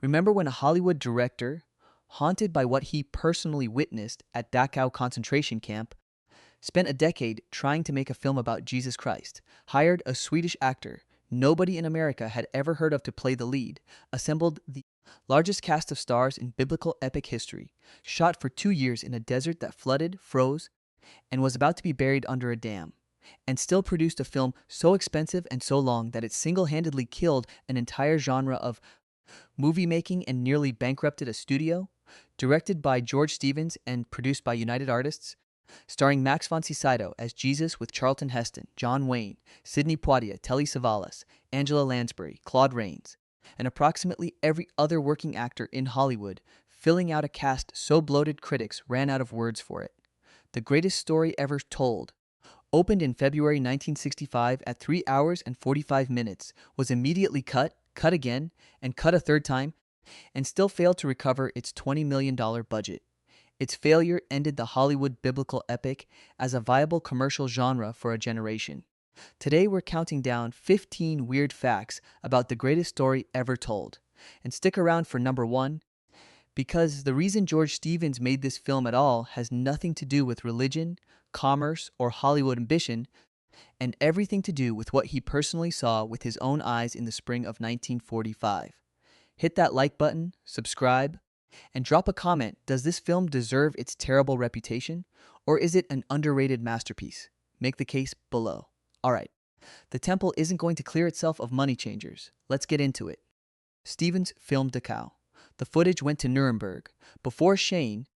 Remember when a Hollywood director, haunted by what he personally witnessed at Dachau concentration camp, spent a decade trying to make a film about Jesus Christ, hired a Swedish actor nobody in America had ever heard of to play the lead, assembled the largest cast of stars in biblical epic history, shot for 2 years in a desert that flooded, froze, and was about to be buried under a dam, and still produced a film so expensive and so long that it single-handedly killed an entire genre of movie making and nearly bankrupted a studio, directed by George Stevens and produced by United Artists, starring Max von Sydow as Jesus with Charlton Heston, John Wayne, Sidney Poitier, Telly Savalas, Angela Lansbury, Claude Rains, and approximately every other working actor in Hollywood, filling out a cast so bloated critics ran out of words for it. The greatest story ever told, opened in February 1965 at 3 hours and 45 minutes, was immediately cut again, and cut a third time, and still failed to recover its $20 million budget. Its failure ended the Hollywood biblical epic as a viable commercial genre for a generation. Today we're counting down 15 weird facts about the greatest story ever told. And stick around for number 1, because the reason George Stevens made this film at all has nothing to do with religion, commerce, or Hollywood ambition, and everything to do with what he personally saw with his own eyes in the spring of 1945. Hit that like button, subscribe, and drop a comment. Does this film deserve its terrible reputation, or is it an underrated masterpiece? Make the case below. Alright, the temple isn't going to clear itself of money changers. Let's get into it. Stevens filmed Dachau. The footage went to Nuremberg. Before Shane,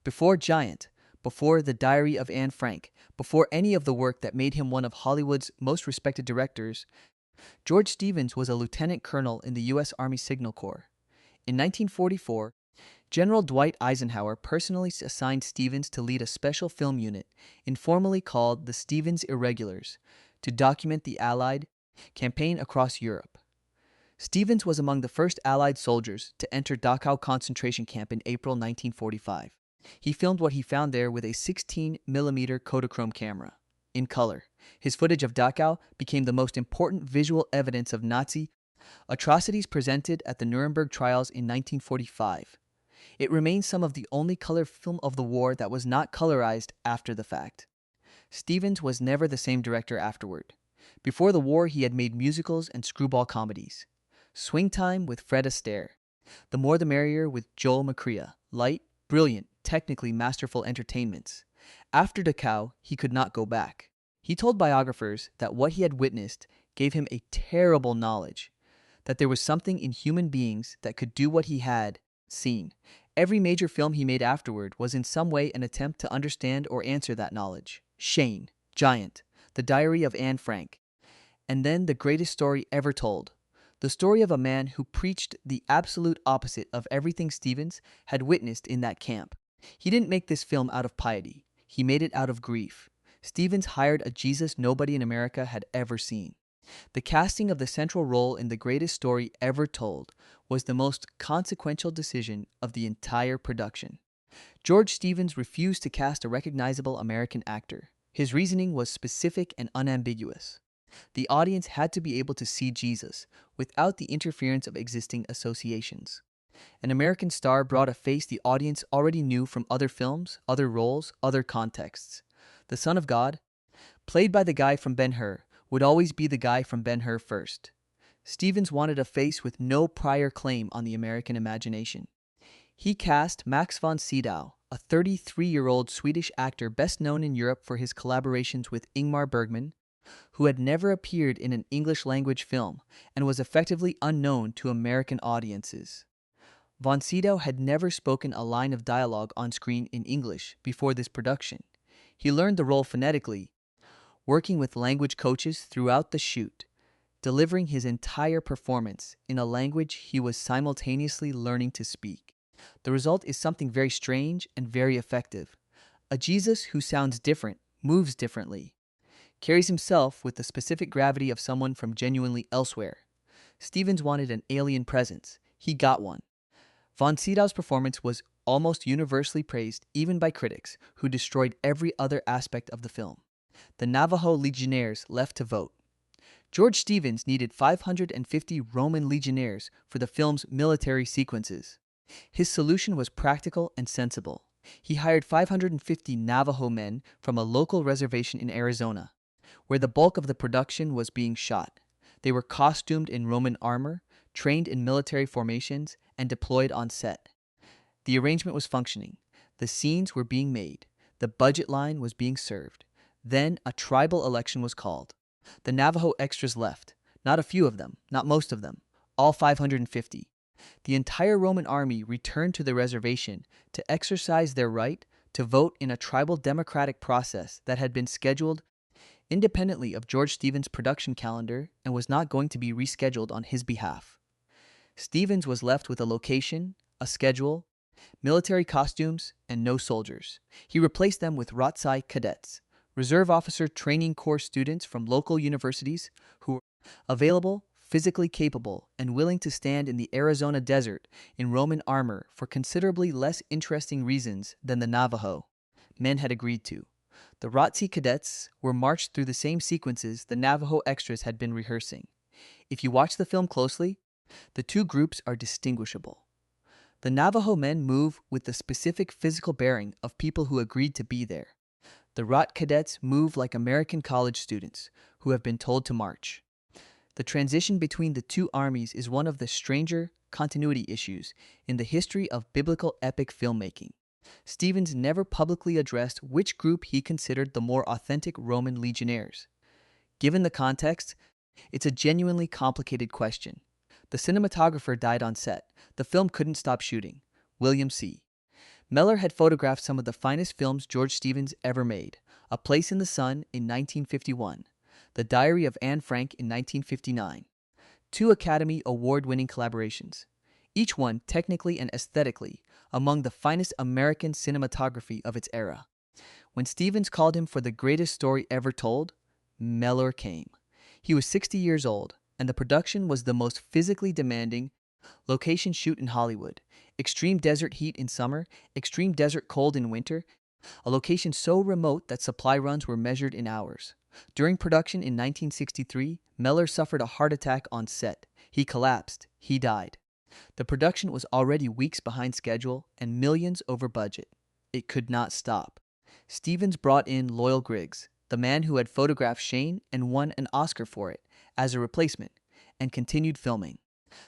before Giant, before The Diary of Anne Frank, before any of the work that made him one of Hollywood's most respected directors, George Stevens was a lieutenant colonel in the U.S. Army Signal Corps. In 1944, General Dwight Eisenhower personally assigned Stevens to lead a special film unit, informally called the Stevens Irregulars, to document the Allied campaign across Europe. Stevens was among the first Allied soldiers to enter Dachau concentration camp in April 1945. He filmed what he found there with a 16mm Kodachrome camera, in color. His footage of Dachau became the most important visual evidence of Nazi atrocities presented at the Nuremberg trials in 1945. It remains some of the only color film of the war that was not colorized after the fact. Stevens was never the same director afterward. Before the war, he had made musicals and screwball comedies. Swing Time with Fred Astaire, The More the Merrier with Joel McCrea, light, brilliant, technically masterful entertainments. After Dachau, he could not go back. He told biographers that what he had witnessed gave him a terrible knowledge, that there was something in human beings that could do what he had seen. Every major film he made afterward was in some way an attempt to understand or answer that knowledge. Shane, Giant, The Diary of Anne Frank, and then the greatest story ever told. The story of a man who preached the absolute opposite of everything Stevens had witnessed in that camp. He didn't make this film out of piety. He made it out of grief. Stevens hired a Jesus nobody in America had ever seen. The casting of the central role in the greatest story ever told was the most consequential decision of the entire production. George Stevens refused to cast a recognizable American actor. His reasoning was specific and unambiguous. The audience had to be able to see Jesus without the interference of existing associations. An American star brought a face the audience already knew from other films, other roles, other contexts. The Son of God, played by the guy from Ben-Hur, would always be the guy from Ben-Hur first. Stevens wanted a face with no prior claim on the American imagination. He cast Max von Sydow, a 33-year-old Swedish actor best known in Europe for his collaborations with Ingmar Bergman, who had never appeared in an English-language film and was effectively unknown to American audiences. Von Sydow had never spoken a line of dialogue on screen in English before this production. He learned the role phonetically, working with language coaches throughout the shoot, delivering his entire performance in a language he was simultaneously learning to speak. The result is something very strange and very effective. A Jesus who sounds different, moves differently, carries himself with the specific gravity of someone from genuinely elsewhere. Stevens wanted an alien presence. He got one. Von Sydow's performance was almost universally praised, even by critics, who destroyed every other aspect of the film. The Navajo Legionnaires left to vote. George Stevens needed 550 Roman legionnaires for the film's military sequences. His solution was practical and sensible. He hired 550 Navajo men from a local reservation in Arizona, where the bulk of the production was being shot. They were costumed in Roman armor, trained in military formations, and deployed on set. The arrangement was functioning. The scenes were being made. The budget line was being served. Then a tribal election was called. The Navajo extras left. Not a few of them, not most of them, all 550. The entire Roman army returned to the reservation to exercise their right to vote in a tribal democratic process that had been scheduled independently of George Stevens' production calendar and was not going to be rescheduled on his behalf. Stevens was left with a location, a schedule, military costumes, and no soldiers. He replaced them with Rotsai cadets, Reserve Officer Training Corps students from local universities who were available, physically capable, and willing to stand in the Arizona desert in Roman armor for considerably less interesting reasons than the Navajo men had agreed to. The Rotsi cadets were marched through the same sequences the Navajo extras had been rehearsing. If you watch the film closely, the two groups are distinguishable. The Navajo men move with the specific physical bearing of people who agreed to be there. The Rot cadets move like American college students who have been told to march. The transition between the two armies is one of the stranger continuity issues in the history of biblical epic filmmaking. Stevens never publicly addressed which group he considered the more authentic Roman legionnaires. Given the context, it's a genuinely complicated question. The cinematographer died on set. The film couldn't stop shooting. William C. Mellor had photographed some of the finest films George Stevens ever made: A Place in the Sun in 1951, The Diary of Anne Frank in 1959, two Academy Award-winning collaborations, each one technically and aesthetically among the finest American cinematography of its era. When Stevens called him for the greatest story ever told, Mellor came. He was 60 years old, and the production was the most physically demanding location shoot in Hollywood. Extreme desert heat in summer, extreme desert cold in winter, a location so remote that supply runs were measured in hours. During production in 1963, Mellor suffered a heart attack on set. He collapsed. He died. The production was already weeks behind schedule and millions over budget. It could not stop. Stevens brought in Loyal Griggs, the man who had photographed Shane and won an Oscar for it, as a replacement, and continued filming.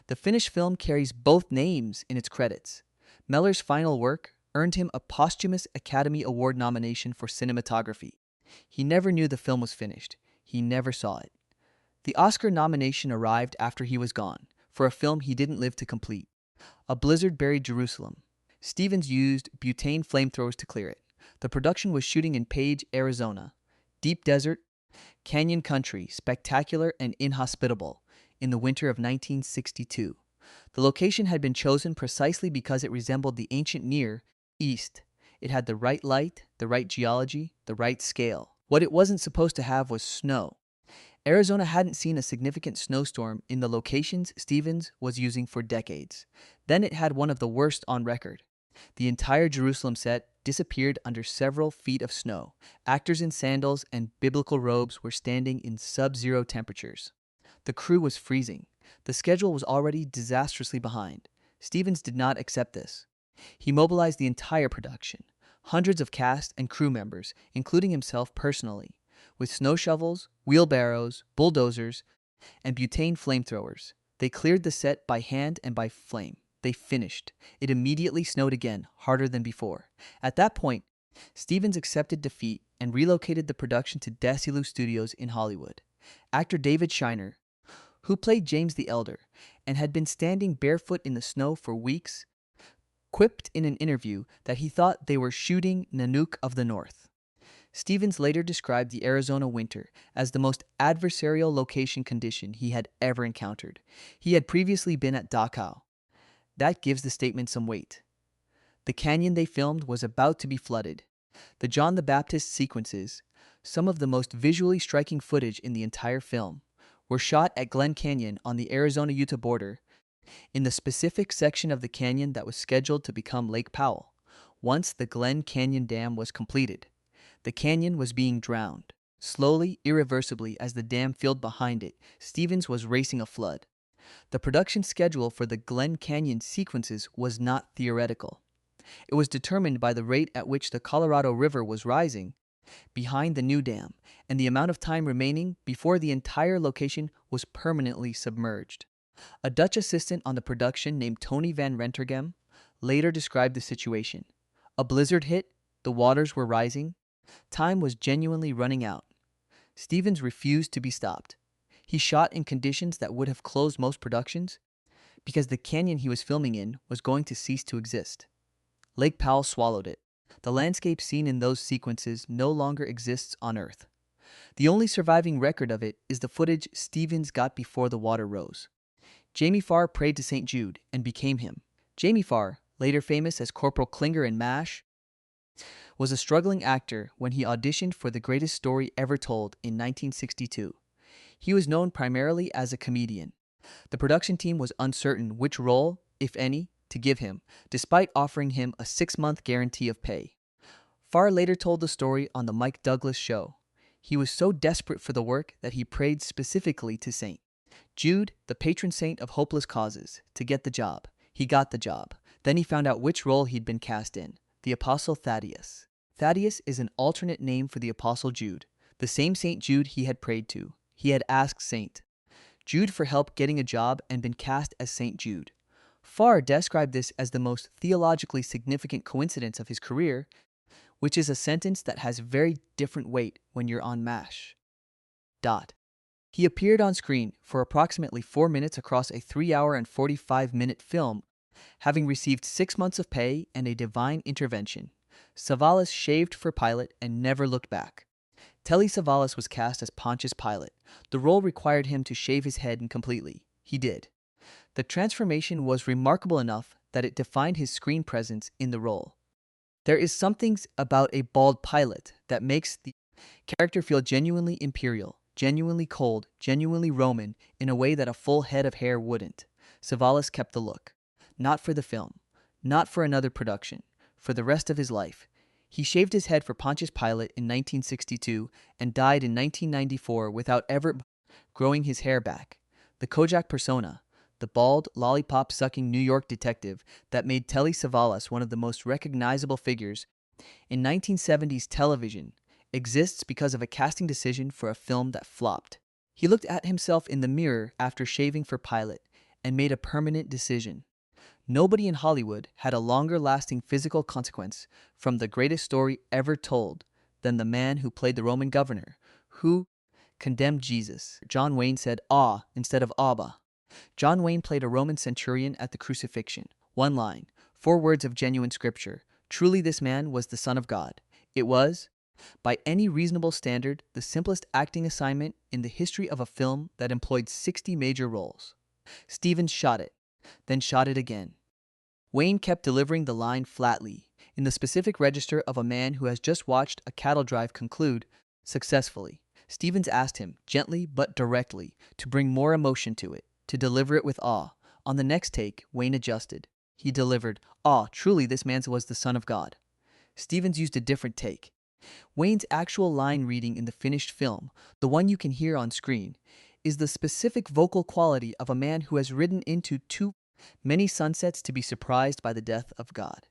The finished film carries both names in its credits. Mellor's final work earned him a posthumous Academy Award nomination for cinematography. He never knew the film was finished. He never saw it. The Oscar nomination arrived after he was gone, for a film he didn't live to complete. A blizzard buried Jerusalem. Stevens used butane flamethrowers to clear it. The production was shooting in Page, Arizona. Deep desert, canyon country, spectacular and inhospitable, in the winter of 1962. The location had been chosen precisely because it resembled the ancient Near East. It had the right light, the right geology, the right scale. What it wasn't supposed to have was snow. Arizona hadn't seen a significant snowstorm in the locations Stevens was using for decades. Then it had one of the worst on record. The entire Jerusalem set disappeared under several feet of snow. Actors in sandals and biblical robes were standing in sub-zero temperatures. The crew was freezing. The schedule was already disastrously behind. Stevens did not accept this. He mobilized the entire production, hundreds of cast and crew members, including himself personally, with snow shovels, wheelbarrows, bulldozers, and butane flamethrowers. They cleared the set by hand and by flame. They finished. It immediately snowed again, harder than before. At that point, Stevens accepted defeat and relocated the production to Dachau Studios in Hollywood. Actor David Shiner, who played James the Elder and had been standing barefoot in the snow for weeks, quipped in an interview that he thought they were shooting Nanook of the North. Stevens later described the Arizona winter as the most adversarial location condition he had ever encountered. He had previously been at Dachau. That gives the statement some weight. The canyon they filmed was about to be flooded. The John the Baptist sequences, some of the most visually striking footage in the entire film, were shot at Glen Canyon on the Arizona-Utah border, in the specific section of the canyon that was scheduled to become Lake Powell. Once the Glen Canyon Dam was completed, the canyon was being drowned. Slowly, irreversibly, as the dam filled behind it, Stevens was racing a flood. The production schedule for the Glen Canyon sequences was not theoretical. It was determined by the rate at which the Colorado River was rising behind the new dam and the amount of time remaining before the entire location was permanently submerged. A Dutch assistant on the production named Tony van Rentergem later described the situation. A blizzard hit, the waters were rising, time was genuinely running out. Stevens refused to be stopped. He shot in conditions that would have closed most productions because the canyon he was filming in was going to cease to exist. Lake Powell swallowed it. The landscape seen in those sequences no longer exists on Earth. The only surviving record of it is the footage Stevens got before the water rose. Jamie Farr prayed to St. Jude and became him. Jamie Farr, later famous as Corporal Klinger in MASH, was a struggling actor when he auditioned for The Greatest Story Ever Told in 1962. He was known primarily as a comedian. The production team was uncertain which role, if any, to give him, despite offering him a 6-month guarantee of pay. Farr later told the story on The Mike Douglas Show. He was so desperate for the work that he prayed specifically to St. Jude, the patron saint of hopeless causes, to get the job. He got the job. Then he found out which role he'd been cast in, the Apostle Thaddeus. Thaddeus is an alternate name for the Apostle Jude, the same St. Jude he had prayed to. He had asked St. Jude for help getting a job and been cast as St. Jude. Farr described this as the most theologically significant coincidence of his career, which is a sentence that has very different weight when you're on MASH. He appeared on screen for approximately 4 minutes across a 3-hour and 45-minute film, having received 6 months of pay and a divine intervention. Savalas shaved for Pilate and never looked back. Telly Savalas was cast as Pontius Pilate. The role required him to shave his head completely. He did. The transformation was remarkable enough that it defined his screen presence in the role. There is something about a bald Pilate that makes the character feel genuinely imperial, genuinely cold, genuinely Roman, in a way that a full head of hair wouldn't. Savalas kept the look. Not for the film. Not for another production. For the rest of his life. He shaved his head for Pontius Pilate in 1962 and died in 1994 without ever growing his hair back. The Kojak persona, the bald, lollipop-sucking New York detective that made Telly Savalas one of the most recognizable figures in 1970s television, exists because of a casting decision for a film that flopped. He looked at himself in the mirror after shaving for Pilate and made a permanent decision. Nobody in Hollywood had a longer-lasting physical consequence from The Greatest Story Ever Told than the man who played the Roman governor, who condemned Jesus. John Wayne said "Ah" instead of "Abba." John Wayne played a Roman centurion at the crucifixion. 1 line, 4 words of genuine scripture. Truly this man was the Son of God. It was, by any reasonable standard, the simplest acting assignment in the history of a film that employed 60 major roles. Stevens shot it, then shot it again. Wayne kept delivering the line flatly, in the specific register of a man who has just watched a cattle drive conclude successfully. Stevens asked him, gently but directly, to bring more emotion to it, to deliver it with awe. On the next take, Wayne adjusted. He delivered, "Ah, truly this man was the Son of God." Stevens used a different take. Wayne's actual line reading in the finished film, the one you can hear on screen, is the specific vocal quality of a man who has ridden into too many sunsets to be surprised by the death of God.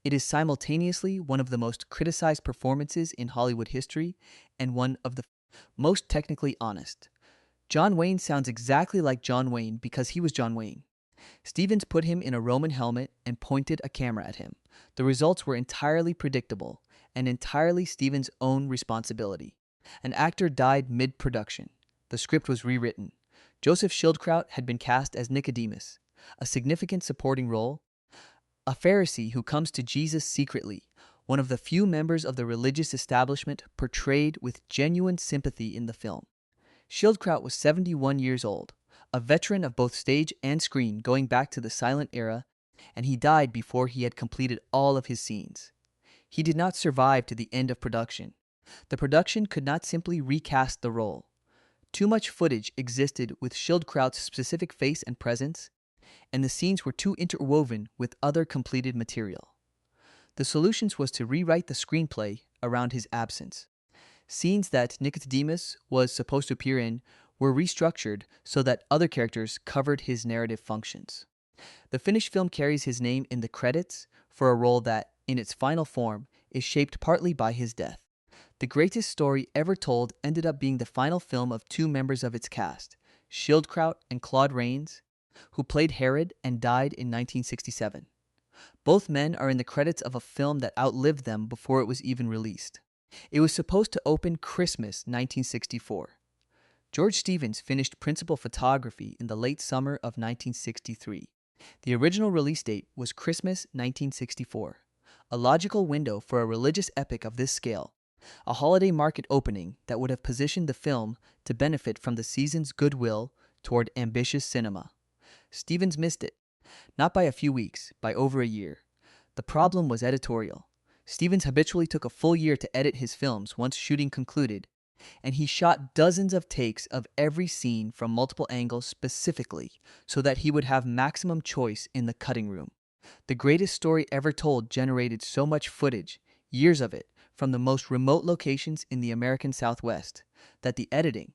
It is simultaneously one of the most criticized performances in Hollywood history and one of the most technically honest. John Wayne sounds exactly like John Wayne because he was John Wayne. Stevens put him in a Roman helmet and pointed a camera at him. The results were entirely predictable and entirely Stevens' own responsibility. An actor died mid-production. The script was rewritten. Joseph Schildkraut had been cast as Nicodemus, a significant supporting role, a Pharisee who comes to Jesus secretly, one of the few members of the religious establishment portrayed with genuine sympathy in the film. Schildkraut was 71 years old, a veteran of both stage and screen going back to the silent era, and he died before he had completed all of his scenes. He did not survive to the end of production. The production could not simply recast the role. Too much footage existed with Schildkraut's specific face and presence, and the scenes were too interwoven with other completed material. The solution was to rewrite the screenplay around his absence. Scenes that Nicodemus was supposed to appear in were restructured so that other characters covered his narrative functions. The finished film carries his name in the credits for a role that, in its final form, is shaped partly by his death. The greatest story ever told ended up being the final film of two members of its cast, Schildkraut and Claude Rains, who played Herod and died in 1967. Both men are in the credits of a film that outlived them before it was even released. It was supposed to open Christmas 1964. George Stevens finished principal photography in the late summer of 1963. The original release date was Christmas 1964, a logical window for a religious epic of this scale, a holiday market opening that would have positioned the film to benefit from the season's goodwill toward ambitious cinema. Stevens missed it, not by a few weeks, by over a year. The problem was editorial. Stevens habitually took a full year to edit his films once shooting concluded, and he shot dozens of takes of every scene from multiple angles specifically so that he would have maximum choice in the cutting room. The greatest story ever told generated so much footage, years of it, from the most remote locations in the American Southwest, that the editing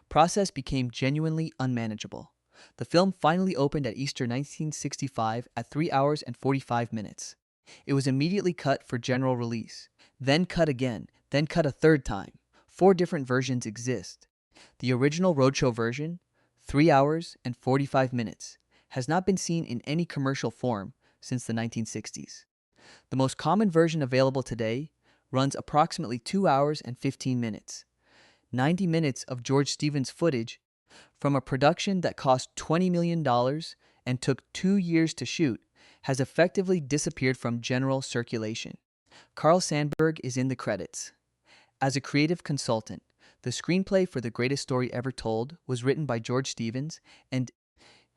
process became genuinely unmanageable. The film finally opened at Easter 1965 at 3 hours and 45 minutes. It was immediately cut for general release, then cut again, then cut a third time. 4 different versions exist. The original roadshow version, 3 hours and 45 minutes, has not been seen in any commercial form since the 1960s. The most common version available today runs approximately 2 hours and 15 minutes. 90 minutes of George Stevens footage from a production that cost $20 million and took 2 years to shoot has effectively disappeared from general circulation. Carl Sandburg is in the credits. As a creative consultant, the screenplay for The Greatest Story Ever Told was written by George Stevens and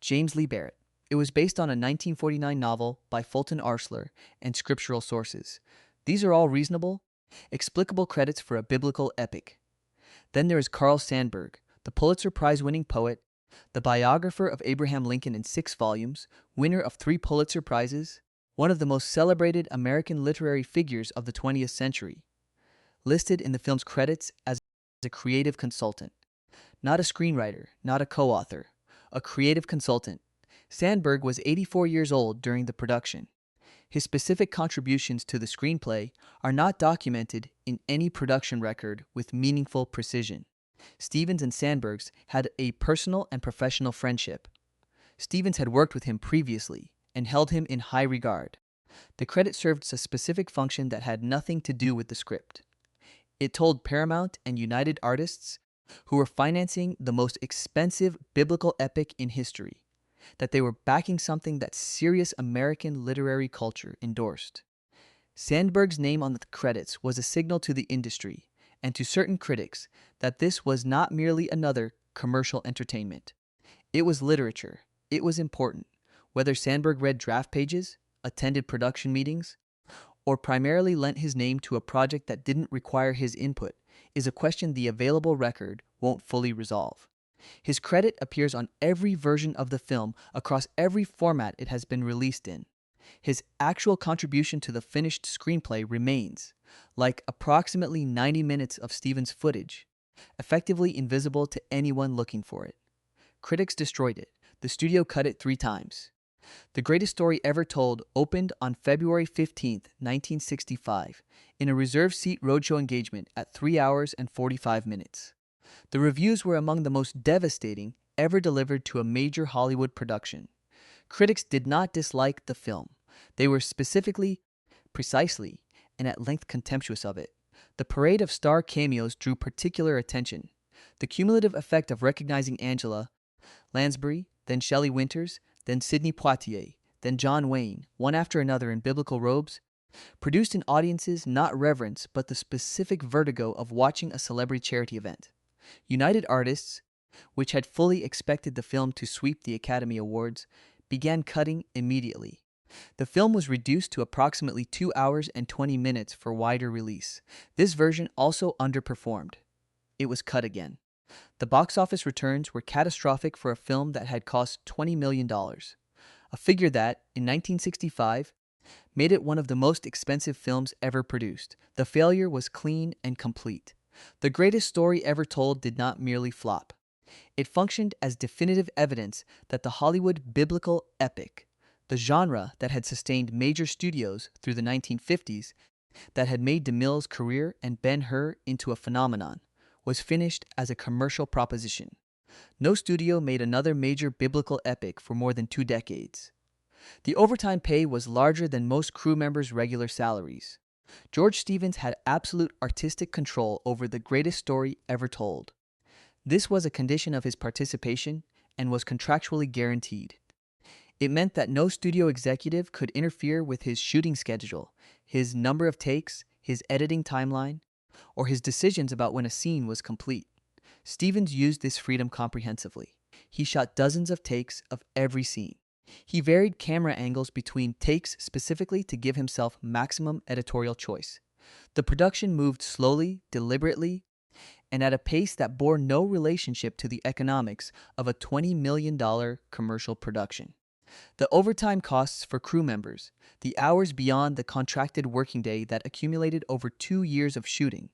James Lee Barrett. It was based on a 1949 novel by Fulton Arsler and scriptural sources. These are all reasonable, explicable credits for a biblical epic. Then there is Carl Sandburg, the Pulitzer Prize-winning poet, the biographer of Abraham Lincoln in 6 volumes, winner of 3 Pulitzer Prizes, one of the most celebrated American literary figures of the 20th century, listed in the film's credits as a creative consultant. Not a screenwriter, not a co-author, a creative consultant. Sandburg was 84 years old during the production. His specific contributions to the screenplay are not documented in any production record with meaningful precision. Stevens and Sandburg's had a personal and professional friendship. Stevens had worked with him previously and held him in high regard. The credit served a specific function that had nothing to do with the script. It told Paramount and United Artists, who were financing the most expensive biblical epic in history, that they were backing something that serious American literary culture endorsed. Sandburg's name on the credits was a signal to the industry and to certain critics that this was not merely another commercial entertainment. It was literature. It was important. Whether Sandburg read draft pages, attended production meetings, or primarily lent his name to a project that didn't require his input is a question the available record won't fully resolve. His credit appears on every version of the film across every format it has been released in. His actual contribution to the finished screenplay remains, like approximately 90 minutes of Stevens' footage, effectively invisible to anyone looking for it. Critics destroyed it. The studio cut it 3 times. The Greatest Story Ever Told opened on February 15, 1965, in a reserved seat roadshow engagement at 3 hours and 45 minutes. The reviews were among the most devastating ever delivered to a major Hollywood production. Critics did not dislike the film. They were precisely, and at length contemptuous of it. The parade of star cameos drew particular attention. The cumulative effect of recognizing Angela Lansbury, then Shelley Winters, then Sidney Poitier, then John Wayne, one after another in biblical robes, produced in audiences not reverence but the specific vertigo of watching a celebrity charity event. United Artists, which had fully expected the film to sweep the Academy Awards, began cutting immediately. The film was reduced to approximately 2 hours and 20 minutes for wider release. This version also underperformed. It was cut again. The box office returns were catastrophic for a film that had cost $20 million, a figure that, in 1965, made it one of the most expensive films ever produced. The failure was clean and complete. The greatest story ever told did not merely flop. It functioned as definitive evidence that the Hollywood biblical epic, the genre that had sustained major studios through the 1950s, that had made DeMille's career and Ben-Hur into a phenomenon, was finished as a commercial proposition. No studio made another major biblical epic for more than 2 decades. The overtime pay was larger than most crew members' regular salaries. George Stevens had absolute artistic control over the greatest story ever told. This was a condition of his participation and was contractually guaranteed. It meant that no studio executive could interfere with his shooting schedule, his number of takes, his editing timeline, or his decisions about when a scene was complete. Stevens used this freedom comprehensively. He shot dozens of takes of every scene. He varied camera angles between takes specifically to give himself maximum editorial choice. The production moved slowly, deliberately, and at a pace that bore no relationship to the economics of a $20 million commercial production. The overtime costs for crew members, the hours beyond the contracted working day that accumulated over 2 years of shooting,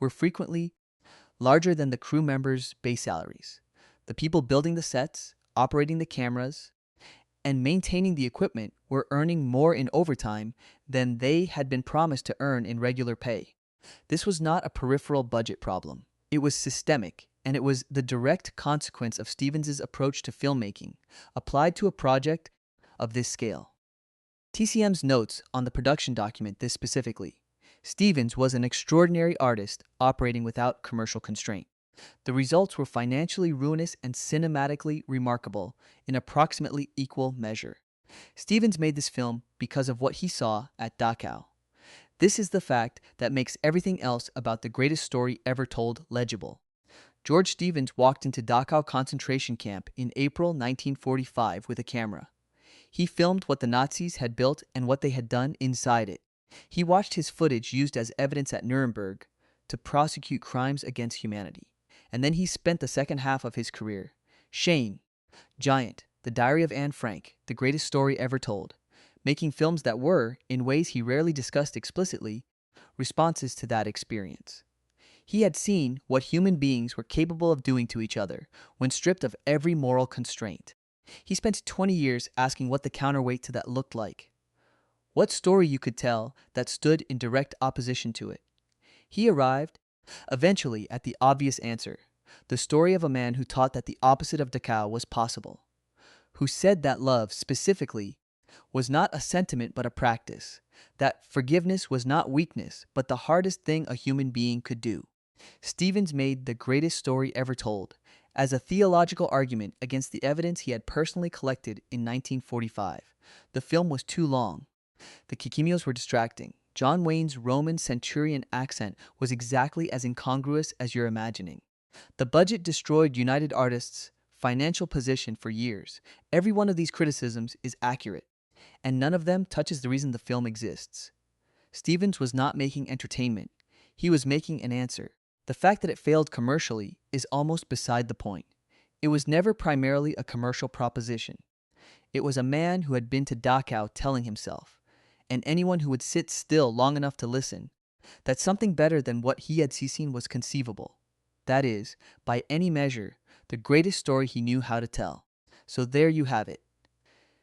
were frequently larger than the crew members' base salaries. The people building the sets, operating the cameras, and maintaining the equipment were earning more in overtime than they had been promised to earn in regular pay. This was not a peripheral budget problem. It was systemic, and it was the direct consequence of Stevens's approach to filmmaking, applied to a project of this scale. TCM's notes on the production document this specifically. Stevens was an extraordinary artist operating without commercial constraint. The results were financially ruinous and cinematically remarkable in approximately equal measure. Stevens made this film because of what he saw at Dachau. This is the fact that makes everything else about the greatest story ever told legible. George Stevens walked into Dachau concentration camp in April 1945 with a camera. He filmed what the Nazis had built and what they had done inside it. He watched his footage used as evidence at Nuremberg to prosecute crimes against humanity. And then he spent the second half of his career, Shane, Giant, The Diary of Anne Frank, The Greatest Story Ever Told, making films that were, in ways he rarely discussed explicitly, responses to that experience. He had seen what human beings were capable of doing to each other when stripped of every moral constraint. He spent 20 years asking what the counterweight to that looked like. What story you could tell that stood in direct opposition to it. He arrived, eventually, at the obvious answer, the story of a man who taught that the opposite of Dachau was possible, who said that love, specifically, was not a sentiment but a practice, that forgiveness was not weakness but the hardest thing a human being could do. Stevens made the greatest story ever told as a theological argument against the evidence he had personally collected in 1945. The film was too long. The cameos were distracting. John Wayne's Roman centurion accent was exactly as incongruous as you're imagining. The budget destroyed United Artists' financial position for years. Every one of these criticisms is accurate, and none of them touches the reason the film exists. Stevens was not making entertainment. He was making an answer. The fact that it failed commercially is almost beside the point. It was never primarily a commercial proposition. It was a man who had been to Dachau telling himself, and anyone who would sit still long enough to listen, that something better than what he had seen was conceivable. That is, by any measure, the greatest story he knew how to tell. So there you have it.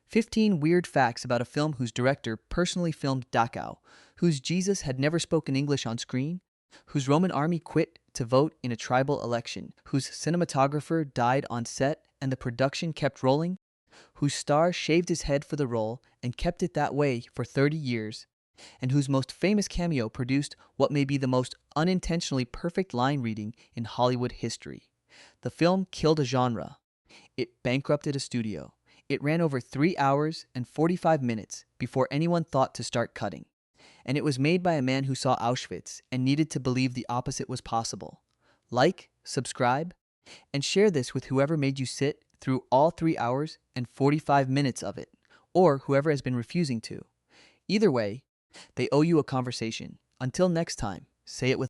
15 weird facts about a film whose director personally filmed Dachau, whose Jesus had never spoken English on screen, whose Roman army quit to vote in a tribal election, whose cinematographer died on set and the production kept rolling, whose star shaved his head for the role and kept it that way for 30 years, and whose most famous cameo produced what may be the most unintentionally perfect line reading in Hollywood history. The film killed a genre. It bankrupted a studio. It ran over 3 hours and 45 minutes before anyone thought to start cutting. And it was made by a man who saw Auschwitz and needed to believe the opposite was possible. Like, subscribe, and share this with whoever made you sit through all 3 hours and 45 minutes of it, or whoever has been refusing to. Either way, they owe you a conversation. Until next time, say it with